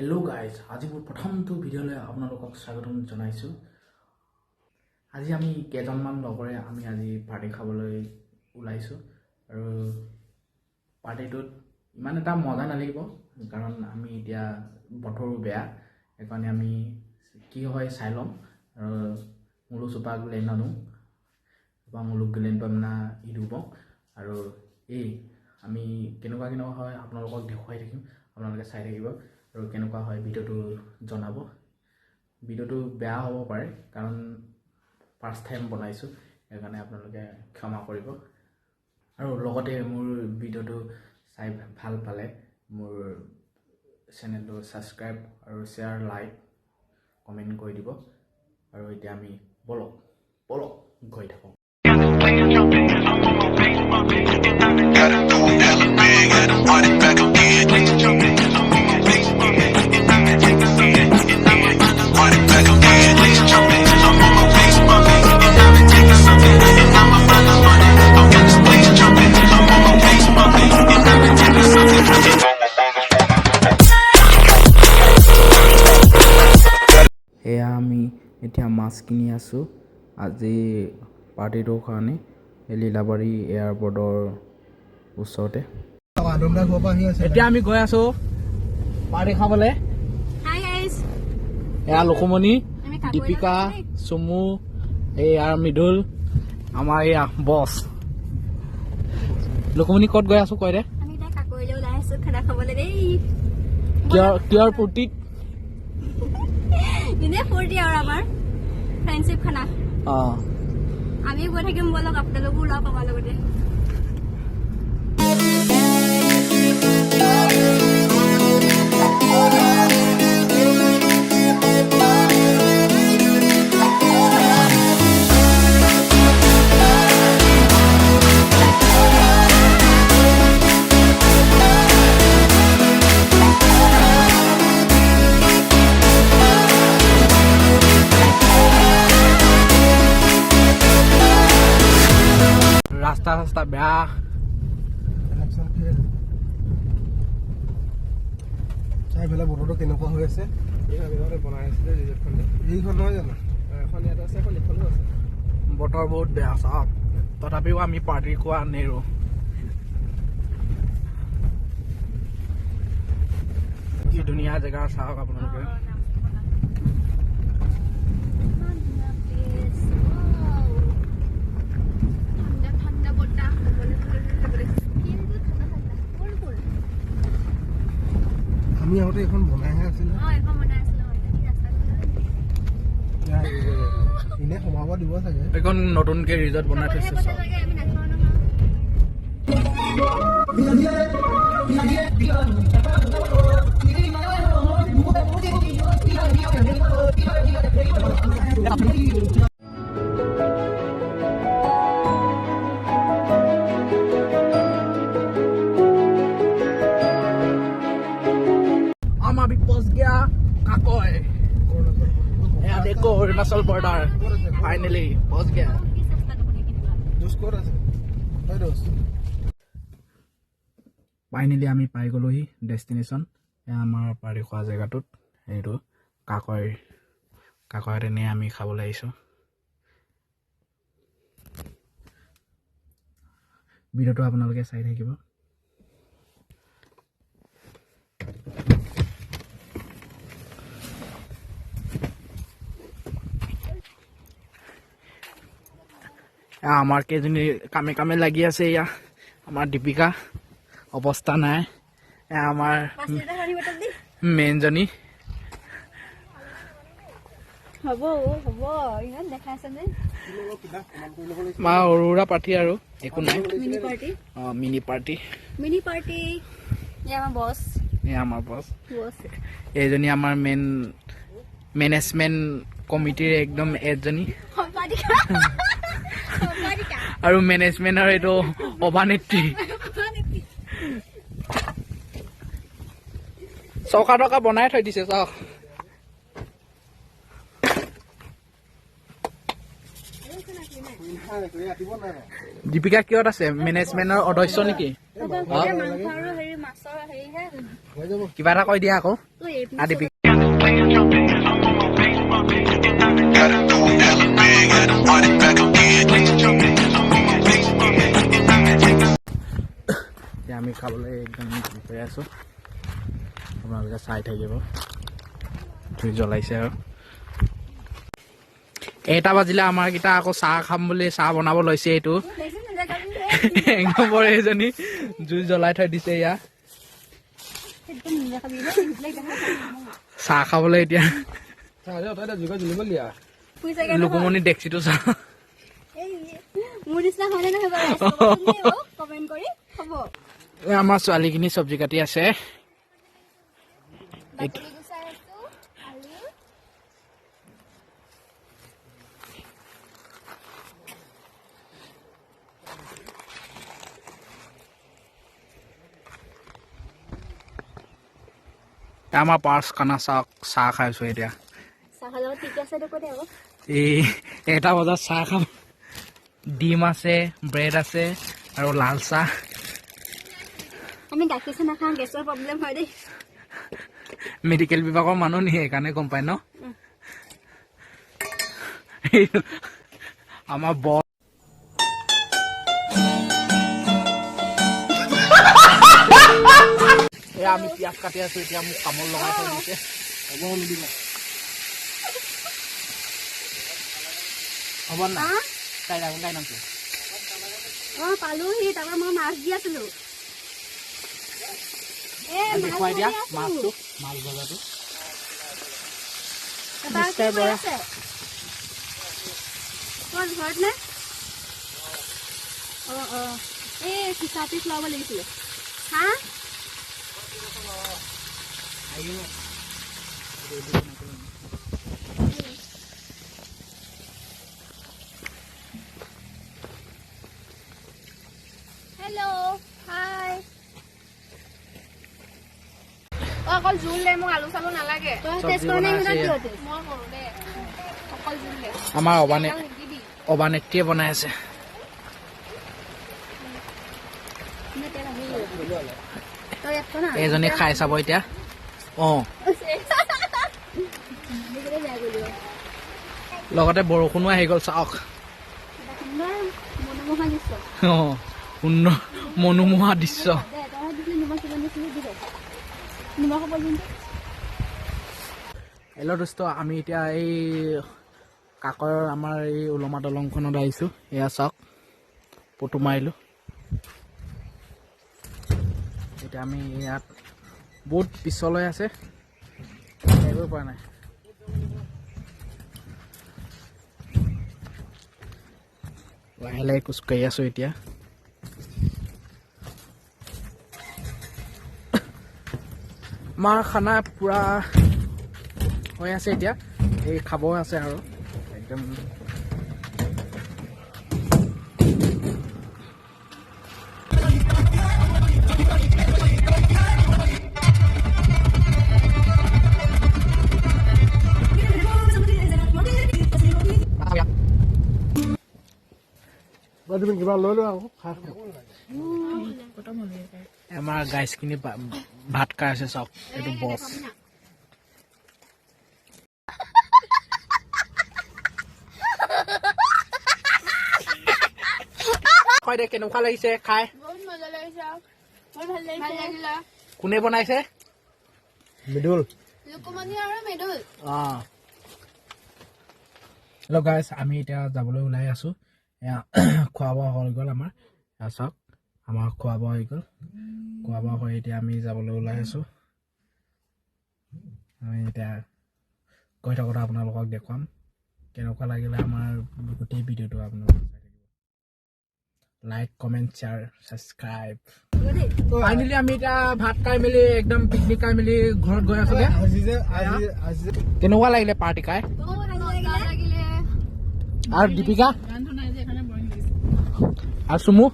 Hello guys आज मोर प्रथमটো ভিডিঅ'লৈ আপোনালোকক স্বাগতম জনাইছো। আজি আমি কেজনমান লগৰে আমি আজি পাৰ্টি খাবলৈ ওলাইছো আৰু পাৰ্টিটোত ইমান এটা মজা নালাগিব কাৰণ আমি এতিয়া বতৰো বেয়া একাৰণে আমি কি হয় চাই লম আৰু মুলু সুপা গ্লেন আনো বা মুলু গ্লেন পামনা ইদুব আৰু এই আমি কেনেকুৱা হয় আপোনালোকক দেখুৱাই থাকিম আপোনালোকে চাই থাকিব আৰু কেনেকুৱা হয় ভিডিঅ'টো জনাব। ভিডিঅ'টো বেয়া হ'ব পাৰে কাৰণ ফাৰ্ষ্ট টাইম বনাইছো একাৰণে আপোনালোকে ক্ষমা কৰিব আৰু লগতে মোৰ ভিডিঅ'টো চাই ভাল পালে মোৰ চেনেলটো সাবস্ক্ৰাইব আৰু শ্বেয়াৰ লাইক কমেন্ট কৰি দিব আৰু এতিয়া আমি বলক গৈ থাকো। এয়া আমি এতিয়া মাছ কিনি আছো আজি পাৰ্টিটোৰ কাৰণে লীলাবাৰী এয়াৰপৰ্টৰ ওচৰতে। এতিয়া আমি গৈ আছো পাৰ্টি খাবলৈ। হাই গাইস এয়া লুকুমণি দীপিকা চুমু এয়া মৃদুল আমাৰ এয়া বছ লুকুমণি ক'ত গৈ আছো কয় দে। আমি তাই কাকৈলৈ ওলাই আছো খানা খাবলৈ দেই। কিয়ৰ ফূৰ্তিত দিনে ফূৰ্তি আৰু আমাৰ ফ্ৰেণ্ডশ্বিপ খানা আমি গৈ থাকিম বলক আপোনালোকো ওলাওক আমাৰ লগতে। ৰাস্তা বেয়া চাই পেলাই বতৰটো কেনেকুৱা হৈ আছে বনাই আছিলে এইখন নহয় জানো এখন ইয়াত আছে এখন ইফালেও আছে বতৰ বহুত বেয়া চাওক তথাপিও আমি পাৰ্টি খোৱা নেৰো। কি ধুনীয়া জেগা চাওক আপোনালোকে। আমি আগতে এখন বনাইহে আছিলে এনে সোমাব দিব চাগে এখন নতুনকে ৰিজৰ্ট বনাই থৈছে চাওক। अभी पहुंच गया काकोय यहाँ देखो अरुणाचल बॉर्डर फाइनली पहुंच गया। फाइनली आमी पाई गलोहि डेस्टिनेशन आमार पार्टी खा जगहटुत एटु काकोय ने आमी खाबले आइसो। भिडिओটো आपनालोके चाइ থাকিব। আমার কেজনী কামে কামে লাগি আছে ইয়া আমার দীপিকা অবস্থা নাই আমার মেনজনী হ'ব ইমান দেখাইছে নে মা অৰুৰা পাৰ্টি আৰু একো নাই মিনি পাৰ্টি আমাৰ বছ এইজনী আমাৰ মেনেজমেন্ট কমিটিৰ একদম এজনী আৰু মেনেজমেন্টৰ এইটো অভানেত্ৰী চকা টকা বনাই থৈ দিছে চাওক। দীপিকা কিয়ত আছে মেনেজমেন্টৰ অধ্যক্ষ নেকি? মাছৰ হেৰিহে হৈ যাব কিবা এটা কৈ দিয়া আকৌ আদি আমি খাবলৈ একদম গৈ আছো আপোনালোকে চাই থাকিব জুই জ্বলাইছে আৰু 1টা বাজিলে আমাৰ কেইটা আকৌ চাহ খাম বুলি চাহ বনাব লৈছে এইটো এক নম্বৰ এজনী জুই জ্বলাই থৈ দিছে ইয়াত চাহ খাবলৈ এতিয়া লুকুমনি ডেক্সিটো চাহ মোৰ নিচিনা হয়নে নহয় বাৰু কমেণ্ট কৰি হ'ব আমাৰ ছোৱালীখিনি চব্জি কাটি আছে আমাৰ পাঁচ কানা চাহ খাইছো এতিয়া এই 1টা বজাত চাহ খাম ডিম আছে ব্ৰেড আছে আৰু লাল চাহ আমি গাখীৰ চাহ নাখাওঁ গেছৰ প্ৰব্লেম হয় দেই মেডিকেল বিভাগৰ মানুহ নি সেইকাৰণে গম পায় ন আমাৰ আমি পিয়াজ কাটি আছো এতিয়া মোক কামত লগাই থৈ দিছে হ'ব না তাই নামটো পালোহি তাৰপৰা মই মাছ দি আছিলো দেখুৱাই দিয়া মাছটো মাছ ভজাটো ঘৰত নে এই পিছা পিছ লব লাগিছিলে হা হেল্ল' হাই অকল জোল দে মোক আলু চালু নালাগে আমাৰ অবানেত্ৰীয়ে বনাই আছে এজনী খাই চাব এতিয়া লগতে বৰষুণো আহি গ'ল চাওক মনোমোহা দৃশ্য হেল্ল' দোস্ত আমি এতিয়া এই কাকৰ আমাৰ এই ওলমা দলংখনত আহিছোঁ এয়া চাওক ফটো মাৰিলোঁ এতিয়া আমি ইয়াত বহুত পিছলৈ আছে আহিব পৰা নাই লাহে লাহে খোজকাঢ়ি আছোঁ এতিয়া আমাৰ খানা পূৰা হৈ আছে এতিয়া এই খাব আছে আৰু একদম কিবা লৈ লোৱা আকৌ আমাৰ গাইজখিনি ভাত খাই আছে চাওক এইটো বছ হয় দে কেনেকুৱা লাগিছে খাই কোনে বনাইছে মৃদুল হেল্ল' গাইজ আমি এতিয়া যাবলৈ ওলাই আছো এয়া খোৱা বোৱা হৈ গ'ল আমাৰ চাওক আমাৰ খোৱা বোৱা হৈ গ'ল খোৱা বোৱা হৈ এতিয়া আমি যাবলৈ ওলাই আছো আমি এতিয়া গৈ থাকোঁতে আপোনালোকক দেখুৱাম কেনেকুৱা লাগিলে আমাৰ গোটেই ভিডিঅ'টো আপোনালোকে চাই থাকিব like comment share subscribe finally আমি এতিয়া ভাত খাই মেলি একদম পিকনিক খাই মেলি ঘৰত গৈ আছোগে কেনেকুৱা লাগিলে পাৰ্টি খাই আৰু দীপিকা আৰু চুমু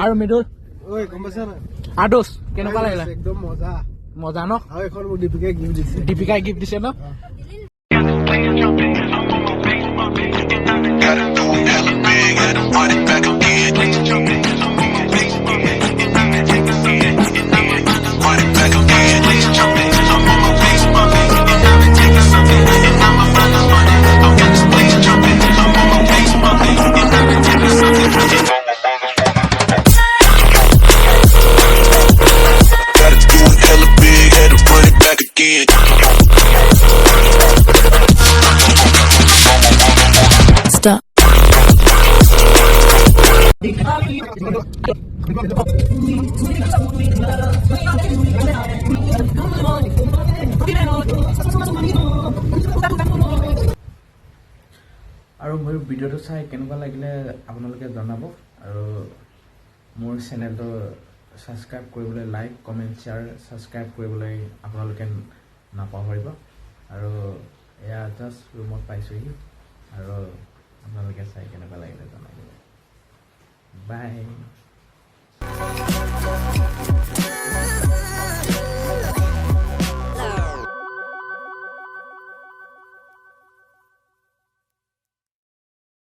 আৰু মৃদুল আৰু দোষ কেনেকুৱা লাগিলে একদম মজা মজা ন আৰু এখন মোক দীপিকাই গিফ্ট দিছে দীপিকাই গিফ্ট দিছে ন Gotta do hella big, gotta run it back again. আৰু মোৰ ভিডিঅ'টো চাই কেনেকুৱা লাগিলে আপোনালোকে জনাব আৰু মোৰ চেনেলটো ছাবস্ক্ৰাইব কৰিবলৈ লাইক কমেণ্ট শ্বেয়াৰ ছাবস্ক্ৰাইব কৰিবলৈ আপোনালোকে নাপাহৰিব আৰু এয়া জাষ্ট ৰুমত পাইছোঁহি আৰু আপোনালোকে চাই কেনেকুৱা লাগিলে জনাব বাই